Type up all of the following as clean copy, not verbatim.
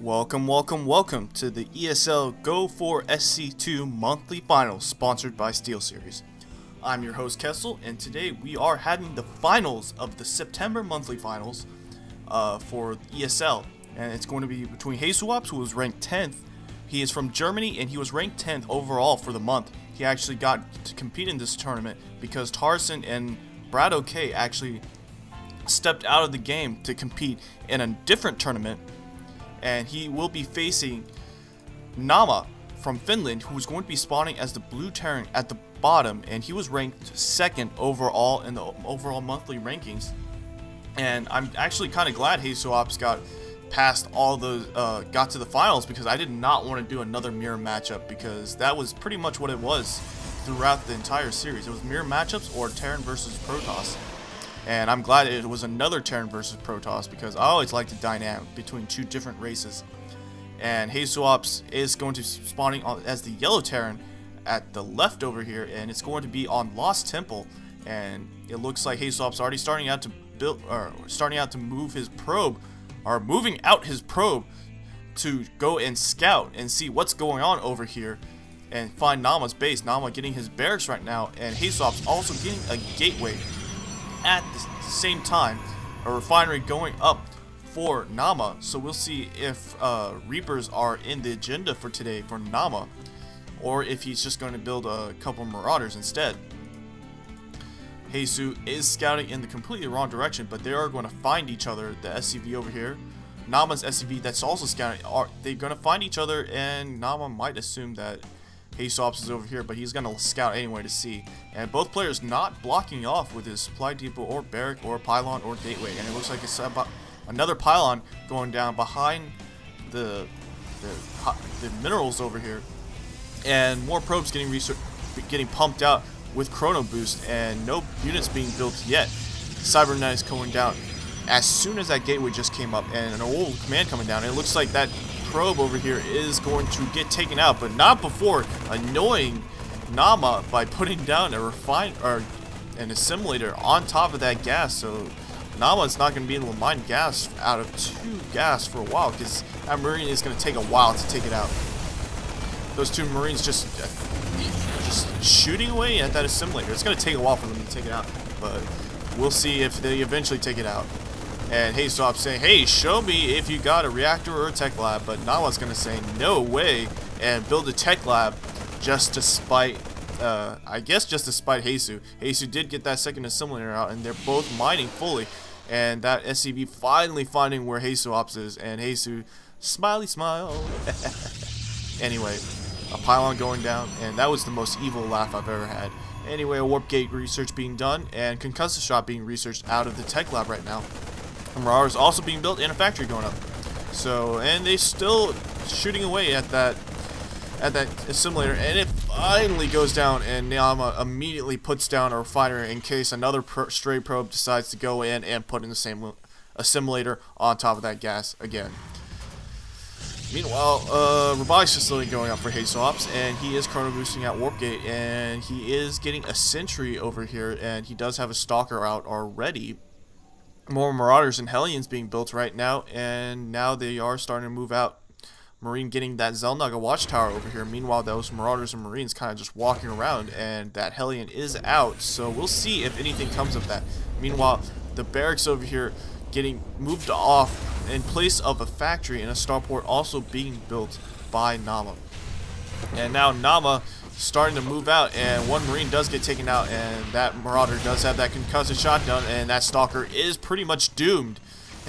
Welcome to the ESL Go4SC2 monthly finals sponsored by SteelSeries. I'm your host Kessel, and today we are having the finals of the September monthly finals for ESL, and it's going to be between HasuObs, who was ranked 10th. He is from Germany and he was ranked 10th overall for the month. He actually got to compete in this tournament because Tarzan and Brad OK actually stepped out of the game to compete in a different tournament. And he will be facing Naama from Finland, who is going to be spawning as the blue Terran at the bottom, and he was ranked 2nd overall in the overall monthly rankings. And I'm actually kind of glad HasuObs got past all those, got to the finals, because I did not want to do another mirror matchup, because that was pretty much what it was throughout the entire series. It was mirror matchups or Terran versus Protoss. And I'm glad it was another Terran versus Protoss, because I always like the dynamic between two different races. And HasuObs is going to be spawning as the yellow Terran at the left over here, and it's going to be on Lost Temple. And it looks like HasuObs already starting out to move his probe, or moving out his probe to go and scout and see what's going on over here and find Naama's base. Naama getting his barracks right now, and HasuObs also getting a gateway. At the same time, a refinery going up for Naama, so we'll see if Reapers are in the agenda for today for Naama, or if he's just going to build a couple Marauders instead. Hasu is scouting in the completely wrong direction, but they are going to find each other. The SCV over here, Naama's SCV that's also scouting, they're going to find each other, and Naama might assume that HasuObs is over here, but he's going to scout anyway to see. And both players not blocking off with his supply depot or barrack or pylon or gateway. And it looks like it's about another pylon going down behind the minerals over here. And more probes getting pumped out with chrono boost, and no units being built yet. Cybernetics going down as soon as that gateway just came up, and an old command coming down. And it looks like that probe over here is going to get taken out, but not before annoying Naama by putting down an assimilator on top of that gas. So Naama's not going to be able to mine gas out of 2 gas for a while, because that Marine is going to take a while to take it out. Those 2 Marines just shooting away at that assimilator. It's going to take a while for them to take it out, but we'll see if they eventually take it out. And HasuObs saying, hey, show me if you got a reactor or a tech lab. But Naama's going to say, no way, and build a tech lab just to spite, I guess just to spite Hasu. Hasu did get that second assimilator out, and they're both mining fully. And that SCV finally finding where HasuObs is, and Hasu, smiley smile. Anyway, a pylon going down, and that was the most evil laugh I've ever had. Anyway, a warp gate research being done, and concussive shot being researched out of the tech lab right now. A Marauder is also being built, and a factory going up. So, and they still shooting away at that assimilator, and it finally goes down, and Naama immediately puts down a refinery in case another stray probe decides to go in and put in the same assimilator on top of that gas again. Meanwhile, robotics facility going up for HasuObs, and he is chrono boosting at warp gate, and he is getting a sentry over here, and he does have a stalker out already. More Marauders and Hellions being built right now, and now they are starting to move out. Marine getting that xel'naga watchtower over here. Meanwhile, those Marauders and Marines kind of just walking around, and that Hellion is out, so we'll see if anything comes of that. Meanwhile, the barracks over here getting moved off in place of a factory, and a starport also being built by Naama. And now Naama starting to move out, and one Marine does get taken out, and that Marauder does have that concussive shotgun, and that Stalker is pretty much doomed.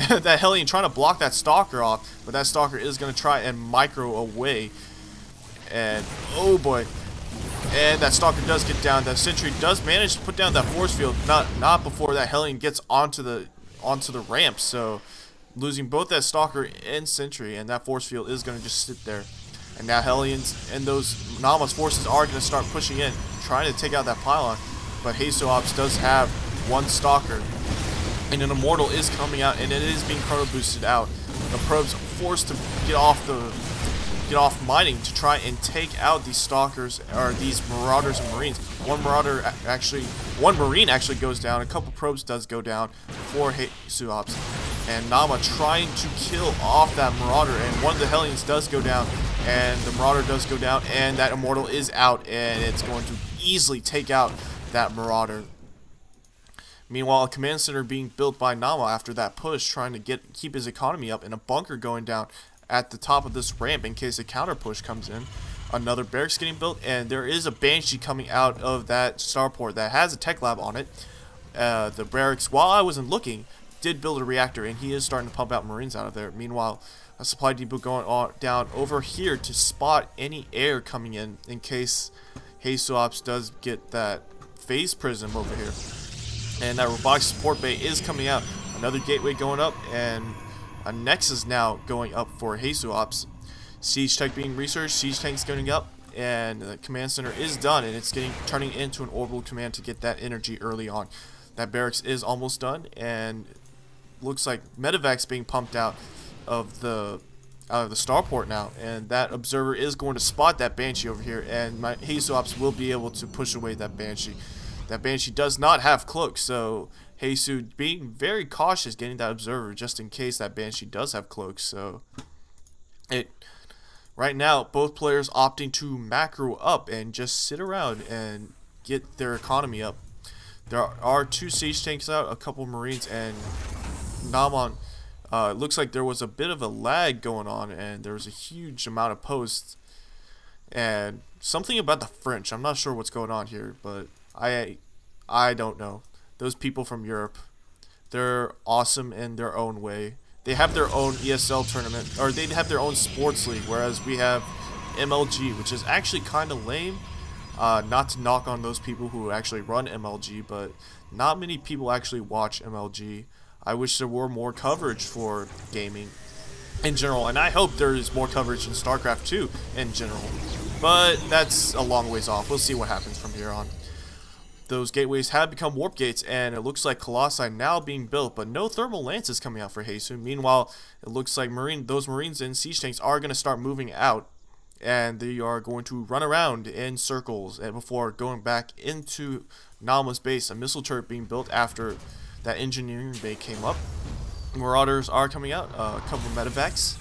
That Hellion trying to block that Stalker off, but that Stalker is going to try and micro away. And oh boy, and that Stalker does get down. That Sentry does manage to put down that force field, not before that Hellion gets onto the ramp. So losing both that Stalker and Sentry, and that force field is going to just sit there. And now Hellions and those Naama's forces are going to start pushing in, trying to take out that pylon. But HasuObs does have one Stalker, and an Immortal is coming out, and it is being chrono boosted out. The probes forced to get off mining to try and take out these Stalkers, or these Marauders and Marines. One Marine actually goes down. A couple probes does go down for HasuObs. And Naama trying to kill off that Marauder, and one of the Hellions does go down, and the Marauder does go down, and that Immortal is out, and it's going to easily take out that Marauder. Meanwhile, a command center being built by Naama after that push, trying to keep his economy up, and a bunker going down at the top of this ramp in case a counter push comes in. Another barracks getting built, and there is a Banshee coming out of that starport that has a tech lab on it. The barracks, while I wasn't looking, did build a reactor, and he is starting to pump out Marines out of there. Meanwhile, a supply depot going on down over here to spot any air coming in case HasuObs does get that phase prism over here. And that robotic support bay is coming out. Another gateway going up, and a Nexus now going up for HasuObs. Siege tech being researched, siege tanks going up, and the command center is done, and it's turning into an orbital command to get that energy early on. That barracks is almost done, and looks like medevacs being pumped out of the starport now, and that observer is going to spot that Banshee over here, and my HasuObs will be able to push away that Banshee. That Banshee does not have cloak, so Hasu being very cautious getting that observer just in case that Banshee does have cloak. So right now both players opting to macro up and just sit around and get their economy up. There are 2 siege tanks out, a couple Marines, and Naama. It looks like there was a bit of a lag going on, and there was a huge amount of posts, and something about the French. I'm not sure what's going on here, but I don't know. Those people from Europe, they're awesome in their own way. They have their own ESL tournament, or they have their own sports league, whereas we have MLG, which is actually kind of lame. Not to knock on those people who actually run MLG, but not many people actually watch MLG. I wish there were more coverage for gaming in general, and I hope there is more coverage in StarCraft 2 in general. But that's a long ways off. We'll see what happens from here on. Those gateways have become warp gates, and it looks like Colossi now being built, but no thermal lances coming out for Hasu. Meanwhile, it looks like those Marines and siege tanks are going to start moving out, and they are going to run around in circles and before going back into Naama's base. A missile turret being built after that engineering bay came up. Marauders are coming out, a couple of medevacs.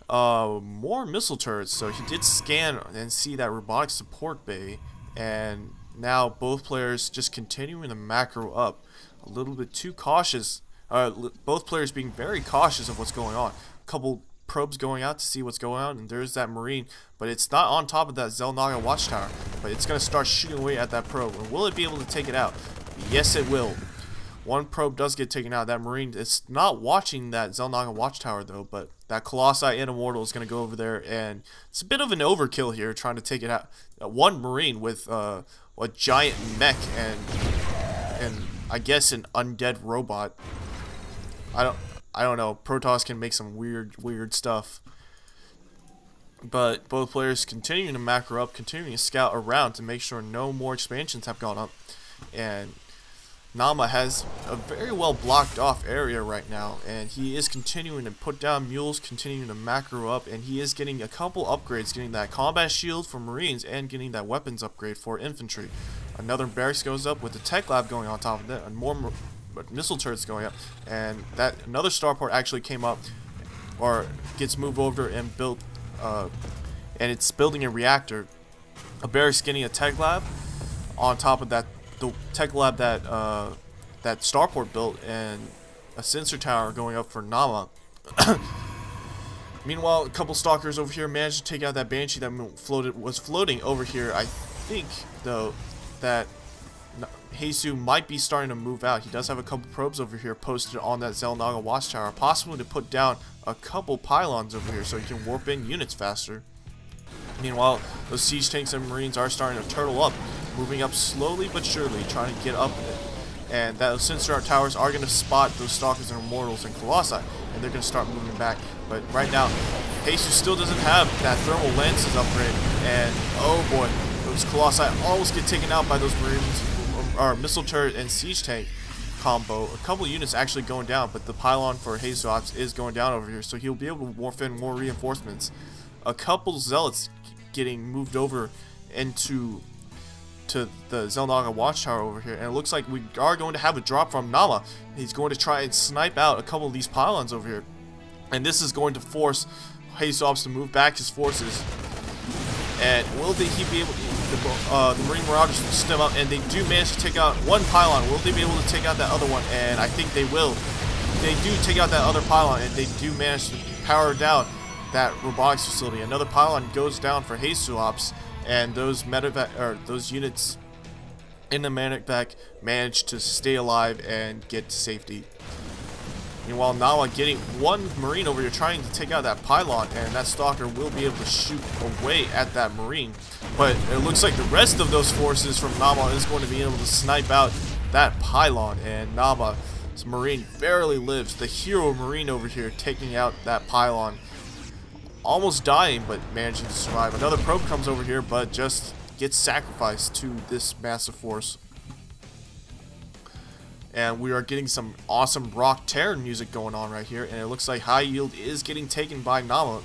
More missile turrets, so he did scan and see that robotic support bay, and now both players just continuing the macro up. A little bit too cautious, both players being very cautious of what's going on. A couple probes going out to see what's going on, and there's that Marine, but it's not on top of that xel'naga watchtower, but it's going to start shooting away at that probe. And will it be able to take it out? Yes, it will. One probe does get taken out. That Marine is not watching that xel'naga watchtower though, but that Colossi and Immortal is going to go over there, and it's a bit of an overkill here trying to take it out. One Marine with a giant mech and I guess an undead robot. I don't know. Protoss can make some weird stuff. But both players continuing to macro up, continuing to scout around to make sure no more expansions have gone up. And Naama has a very well blocked off area right now, and he is continuing to put down mules, continuing to macro up, and he is getting a couple upgrades, getting that combat shield for Marines and getting that weapons upgrade for infantry. Another barracks goes up with the tech lab going on top of that, and more missile turrets going up, and that another starport actually came up or gets moved over and built, and it's building a reactor. A barracks getting a tech lab on top of that. The tech lab that that starport built, and a sensor tower going up for Naama. Meanwhile, a couple stalkers over here managed to take out that Banshee that was floating over here. I think though that Hasu might be starting to move out. He does have a couple probes over here posted on that xel'naga watchtower, possibly to put down a couple pylons over here so he can warp in units faster. Meanwhile, those siege tanks and Marines are starting to turtle up, moving up slowly but surely, trying to get up it. And those sensor towers are going to spot those Stalkers and Immortals and Colossi, and they're going to start moving back. But right now, Hasu still doesn't have that Thermal Lances upgrade, and oh boy, those Colossi almost get taken out by those Marines, or Missile Turret and Siege Tank combo. A couple units actually going down, but the pylon for HasuObs is going down over here, so he'll be able to morph in more reinforcements. A couple Zealots getting moved over into to the xel'naga watchtower over here, and it looks like we are going to have a drop from Naama. He's going to try and snipe out a couple of these pylons over here, and this is going to force HasuObs to move back his forces. And will he be able to, the Marine Marauders will stem up, and they do manage to take out one pylon. Will they be able to take out that other one? And I think they will. They do take out that other pylon, and they do manage to power down that robotics facility. Another pylon goes down for HasuObs, and those those units in the medevac manage to stay alive and get to safety. Meanwhile, Naama getting one Marine over here trying to take out that pylon, and that Stalker will be able to shoot away at that Marine. But it looks like the rest of those forces from Naama is going to be able to snipe out that pylon, and Naama's Marine barely lives. The hero Marine over here taking out that pylon. Almost dying, but managing to survive. Another probe comes over here, but just gets sacrificed to this massive force. And we are getting some awesome rock terror music going on right here, and it looks like high yield is getting taken by Naama,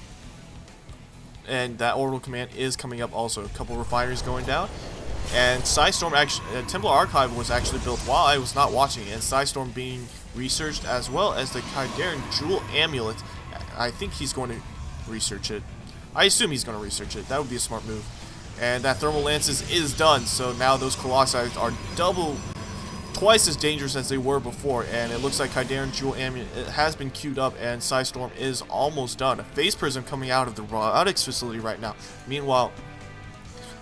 and that orbital command is coming up also. A couple refineries going down, and Psystorm actually, Templar Archive was actually built while I was not watching it, and Psystorm being researched, as well as the Kaidaran Jewel Amulet. I think he's going to research it. I assume he's going to research it. That would be a smart move. And that Thermal Lances is done, so now those Colossi are twice as dangerous as they were before, and it looks like Kaidaran Jewel Amulet has been queued up, and Psystorm is almost done. A Phase Prism coming out of the robotics facility right now. Meanwhile,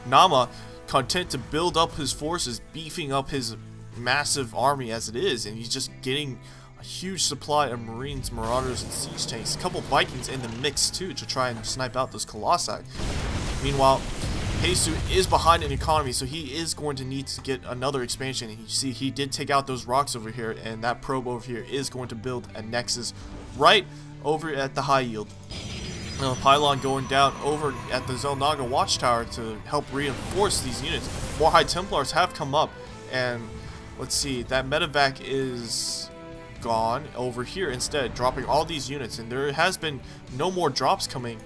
Naama, content to build up his forces, beefing up his massive army as it is, and he's just getting a huge supply of Marines, Marauders, and Siege Tanks. A couple Vikings in the mix too to try and snipe out those Colossi. Meanwhile, Hasu is behind in economy, so he is going to need to get another expansion. And you see, he did take out those rocks over here, and that probe over here is going to build a nexus right over at the high yield. Now, a pylon going down over at the xel'naga watchtower to help reinforce these units. More High Templars have come up, and let's see, that medevac is gone over here instead, dropping all these units, and there has been no more drops coming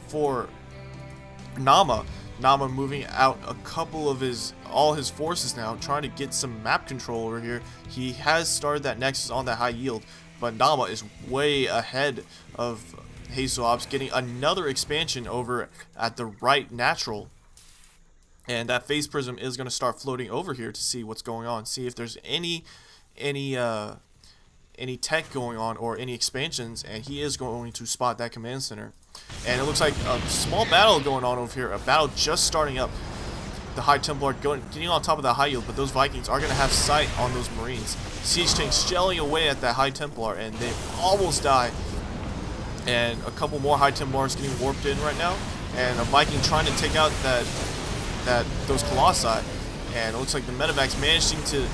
for Naama. Naama moving out a couple of all his forces now, trying to get some map control over here. He has started that nexus on that high yield, but Naama is way ahead of HasuObs, getting another expansion over at the right natural. And that Phase Prism is going to start floating over here to see what's going on, see if there's any tech going on or any expansions, and he is going to spot that command center. And it looks like a small battle going on over here, a battle just starting up. The High Templar getting on top of the high yield, but those Vikings are going to have sight on those Marines. Siege tanks shelling away at that High Templar, and they almost die. And a couple more High Templars getting warped in right now, and a Viking trying to take out those Colossi. And it looks like the medevac's managing to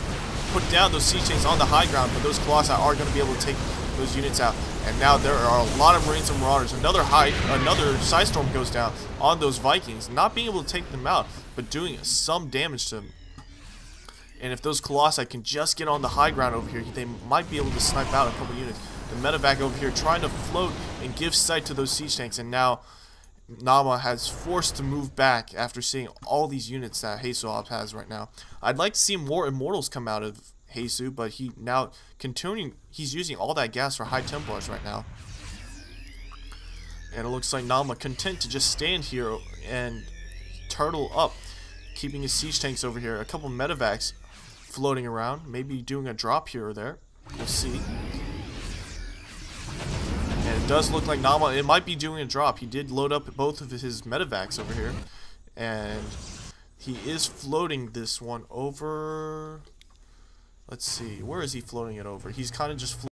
put down those siege tanks on the high ground, but those Colossi are going to be able to take those units out. And now there are a lot of Marines and Marauders. Another Psystorm goes down on those Vikings, not being able to take them out, but doing some damage to them. And if those Colossi can just get on the high ground over here, they might be able to snipe out a couple units. The medevac over here trying to float and give sight to those siege tanks, and now Naama has forced to move back after seeing all these units that HasuObs has right now. I'd like to see more Immortals come out of Hasu, but he's using all that gas for High Templars right now. And it looks like Naama content to just stand here and turtle up, keeping his siege tanks over here. A couple medevacs floating around, maybe doing a drop here or there. We'll see. And it does look like Naama, it might be doing a drop. He did load up both of his medevacs over here, and he is floating this one over. Let's see, where is he floating it over? He's kind of just floating